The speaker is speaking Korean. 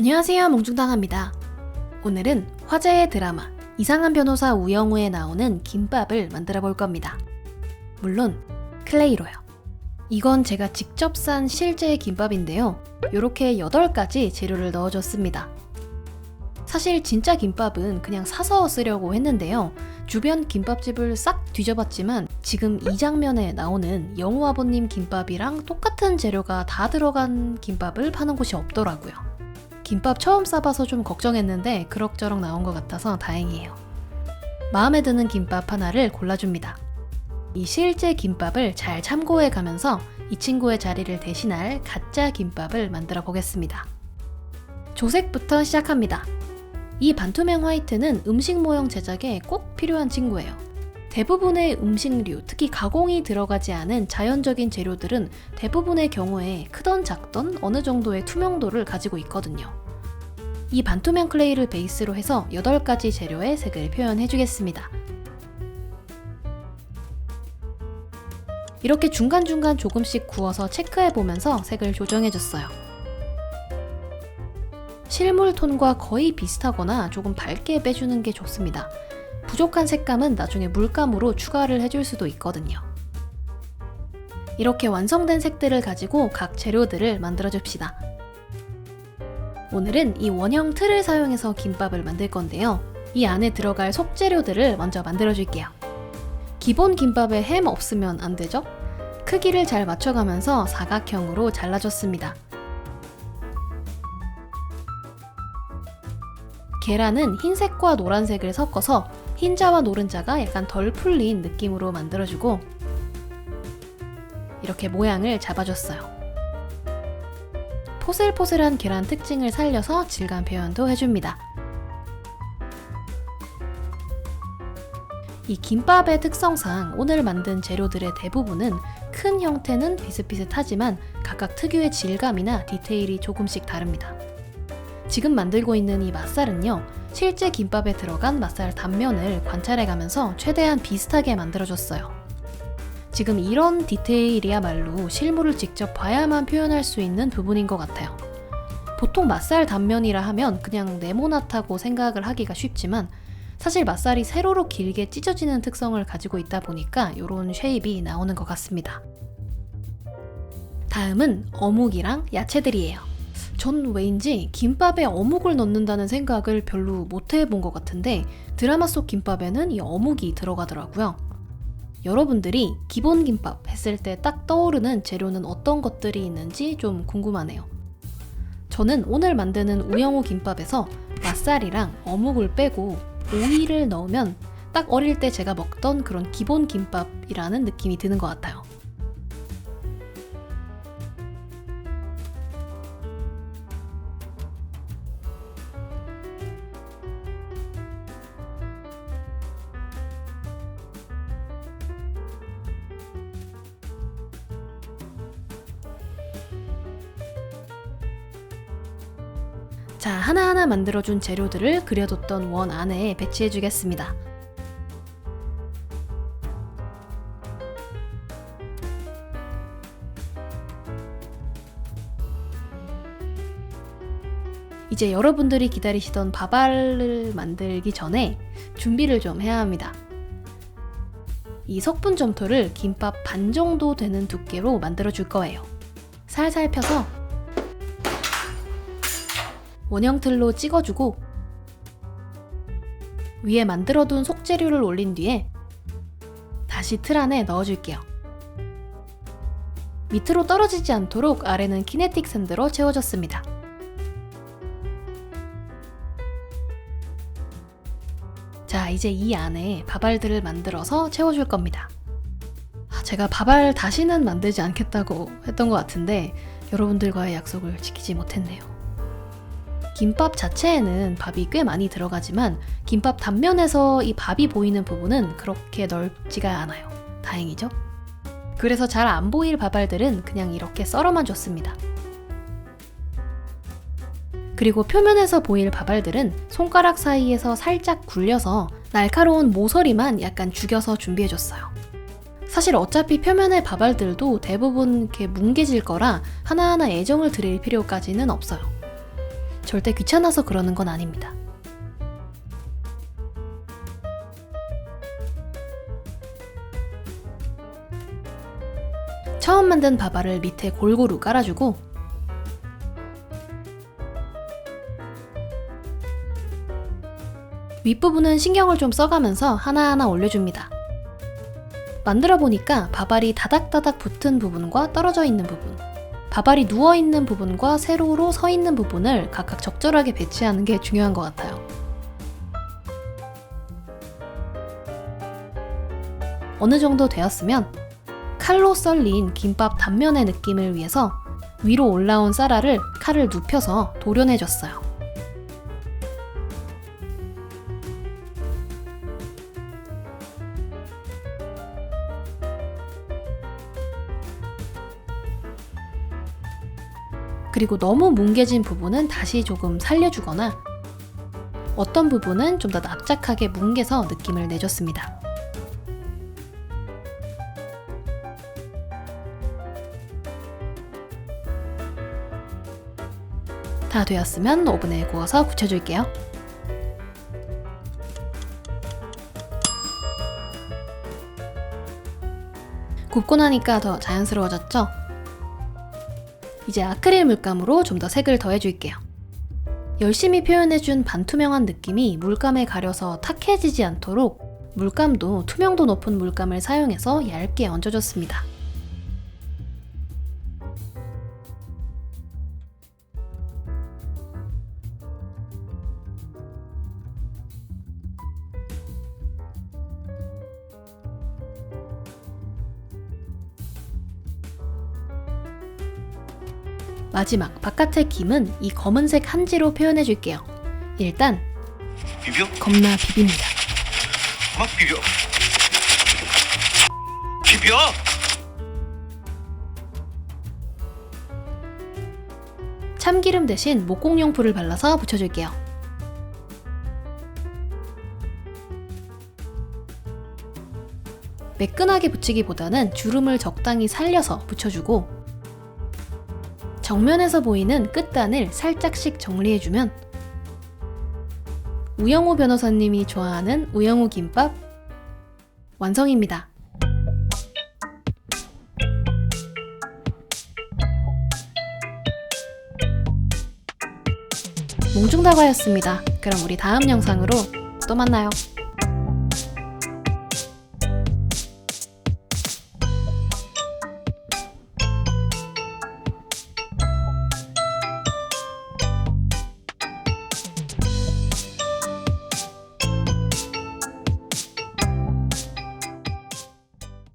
안녕하세요, 몽중당합니다. 오늘은 화제의 드라마 이상한 변호사 우영우에 나오는 김밥을 만들어 볼 겁니다. 물론 클레이로요. 이건 제가 직접 싼 실제 김밥인데요. 요렇게 8가지 재료를 넣어줬습니다. 사실 진짜 김밥은 그냥 사서 쓰려고 했는데요. 주변 김밥집을 싹 뒤져봤지만 지금 이 장면에 나오는 영우 아버님 김밥이랑 똑같은 재료가 다 들어간 김밥을 파는 곳이 없더라고요. 김밥 처음 싸봐서 좀 걱정했는데 그럭저럭 나온 것 같아서 다행이에요. 마음에 드는 김밥 하나를 골라줍니다. 이 실제 김밥을 잘 참고해 가면서 이 친구의 자리를 대신할 가짜 김밥을 만들어 보겠습니다. 조색부터 시작합니다. 이 반투명 화이트는 음식 모형 제작에 꼭 필요한 친구예요. 대부분의 음식류, 특히 가공이 들어가지 않은 자연적인 재료들은 대부분의 경우에 크던 작던 어느 정도의 투명도를 가지고 있거든요. 이 반투명 클레이를 베이스로 해서 8가지 재료의 색을 표현해주겠습니다. 이렇게 중간중간 조금씩 구워서 체크해보면서 색을 조정해줬어요. 실물 톤과 거의 비슷하거나 조금 밝게 빼주는 게 좋습니다. 부족한 색감은 나중에 물감으로 추가를 해줄 수도 있거든요. 이렇게 완성된 색들을 가지고 각 재료들을 만들어줍시다. 오늘은 이 원형 틀을 사용해서 김밥을 만들 건데요. 이 안에 들어갈 속재료들을 먼저 만들어줄게요. 기본 김밥에 햄 없으면 안 되죠? 크기를 잘 맞춰가면서 사각형으로 잘라줬습니다. 계란은 흰색과 노란색을 섞어서 흰자와 노른자가 약간 덜 풀린 느낌으로 만들어주고 이렇게 모양을 잡아줬어요. 포슬포슬한 계란 특징을 살려서 질감 표현도 해줍니다. 이 김밥의 특성상 오늘 만든 재료들의 대부분은 큰 형태는 비슷비슷하지만 각각 특유의 질감이나 디테일이 조금씩 다릅니다. 지금 만들고 있는 이 맛살은요, 실제 김밥에 들어간 맛살 단면을 관찰해가면서 최대한 비슷하게 만들어줬어요. 지금 이런 디테일이야말로 실물을 직접 봐야만 표현할 수 있는 부분인 것 같아요. 보통 맛살 단면이라 하면 그냥 네모나다고 생각을 하기가 쉽지만 사실 맛살이 세로로 길게 찢어지는 특성을 가지고 있다 보니까 이런 쉐입이 나오는 것 같습니다. 다음은 어묵이랑 야채들이에요. 전 왜인지 김밥에 어묵을 넣는다는 생각을 별로 못 해본 것 같은데 드라마 속 김밥에는 이 어묵이 들어가더라고요. 여러분들이 기본 김밥 했을 때 딱 떠오르는 재료는 어떤 것들이 있는지 좀 궁금하네요. 저는 오늘 만드는 우영우 김밥에서 맛살이랑 어묵을 빼고 오이를 넣으면 딱 어릴 때 제가 먹던 그런 기본 김밥이라는 느낌이 드는 것 같아요. 자, 하나하나 만들어준 재료들을 그려뒀던 원 안에 배치해주겠습니다. 이제 여러분들이 기다리시던 밥알을 만들기 전에 준비를 좀 해야 합니다. 이 석분 점토를 김밥 반 정도 되는 두께로 만들어줄 거예요. 살살 펴서 원형 틀로 찍어주고 위에 만들어둔 속재료를 올린 뒤에 다시 틀 안에 넣어줄게요. 밑으로 떨어지지 않도록 아래는 키네틱 샌드로 채워줬습니다. 자, 이제 이 안에 밥알들을 만들어서 채워줄 겁니다. 제가 밥알 다시는 만들지 않겠다고 했던 것 같은데 여러분들과의 약속을 지키지 못했네요. 김밥 자체에는 밥이 꽤 많이 들어가지만 김밥 단면에서 이 밥이 보이는 부분은 그렇게 넓지가 않아요. 다행이죠? 그래서 잘 안 보일 밥알들은 그냥 이렇게 썰어만 줬습니다. 그리고 표면에서 보일 밥알들은 손가락 사이에서 살짝 굴려서 날카로운 모서리만 약간 죽여서 준비해줬어요. 사실 어차피 표면의 밥알들도 대부분 이렇게 뭉개질 거라 하나하나 애정을 들일 필요까지는 없어요. 절대 귀찮아서 그러는 건 아닙니다. 처음 만든 밥알을 밑에 골고루 깔아주고 윗부분은 신경을 좀 써가면서 하나하나 올려줍니다. 만들어 보니까 밥알이 다닥다닥 붙은 부분과 떨어져 있는 부분, 밥알이 누워있는 부분과 세로로 서 있는 부분을 각각 적절하게 배치하는 게 중요한 것 같아요. 어느 정도 되었으면 칼로 썰린 김밥 단면의 느낌을 위해서 위로 올라온 쌀알을 칼을 눕혀서 도려내줬어요. 그리고 너무 뭉개진 부분은 다시 조금 살려주거나 어떤 부분은 좀 더 납작하게 뭉개서 느낌을 내줬습니다. 다 되었으면 오븐에 구워서 굳혀줄게요. 굽고 나니까 더 자연스러워졌죠? 이제 아크릴 물감으로 좀 더 색을 더해줄게요. 열심히 표현해준 반투명한 느낌이 물감에 가려서 탁해지지 않도록 물감도 투명도 높은 물감을 사용해서 얇게 얹어줬습니다. 마지막 바깥의 김은 이 검은색 한지로 표현해줄게요. 일단 비벼? 겁나 비빕니다. 막 비벼. 비벼! 참기름 대신 목공용풀을 발라서 붙여줄게요. 매끈하게 붙이기보다는 주름을 적당히 살려서 붙여주고 정면에서 보이는 끝단을 살짝씩 정리해주면 우영우 변호사님이 좋아하는 우영우 김밥 완성입니다. 몽중다과였습니다. 그럼 우리 다음 영상으로 또 만나요.